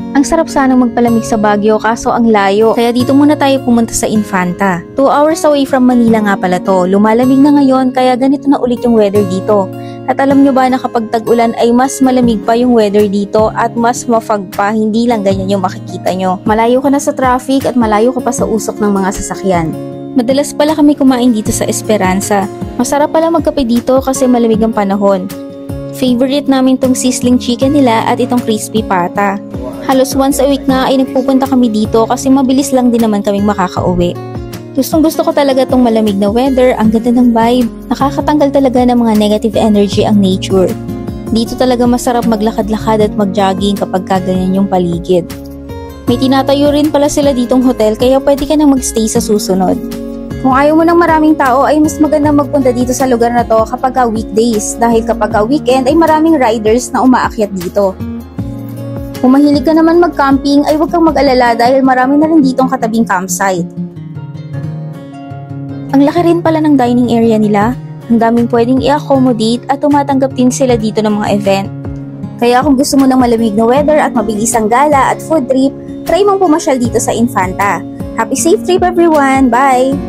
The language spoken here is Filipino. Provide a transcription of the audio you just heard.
Ang sarap sanang magpalamig sa Baguio kaso ang layo, kaya dito muna tayo pumunta sa Infanta. 2 hours away from Manila nga pala to. Lumalamig na ngayon kaya ganito na ulit yung weather dito. At alam nyo ba na kapag tag-ulan ay mas malamig pa yung weather dito at mas mafag pa, hindi lang ganyan yung makikita nyo. Malayo ka na sa traffic at malayo ka pa sa usok ng mga sasakyan. Madalas pala kami kumain dito sa Esperanza. Masarap pala magkape dito kasi malamig ang panahon. Favorite namin tong sizzling chicken nila at itong crispy pata. Halos once a week na ay nagpupunta kami dito kasi mabilis lang din naman kaming makakauwi. Gustong gusto ko talaga tong malamig na weather, ang ganda ng vibe. Nakakatanggal talaga ng mga negative energy ang nature. Dito talaga masarap maglakad-lakad at mag-jogging kapag kaganyan yung paligid. May tinatayo rin pala sila ditong hotel kaya pwede ka nang magstay sa susunod. Kung ayaw mo ng maraming tao ay mas maganda magpunta dito sa lugar na to kapag weekdays dahil kapag weekend ay maraming riders na umaakyat dito. Kung mahilig ka naman mag-camping ay huwag kang mag-alala dahil marami na rin ditong katabing campsite. Ang laki rin pala ng dining area nila, ang daming pwedeng i-accommodate at tumatanggap din sila dito ng mga event. Kaya kung gusto mo ng malamig na weather at mabilisang gala at food trip, try mong pumasyal dito sa Infanta. Happy safe trip everyone! Bye!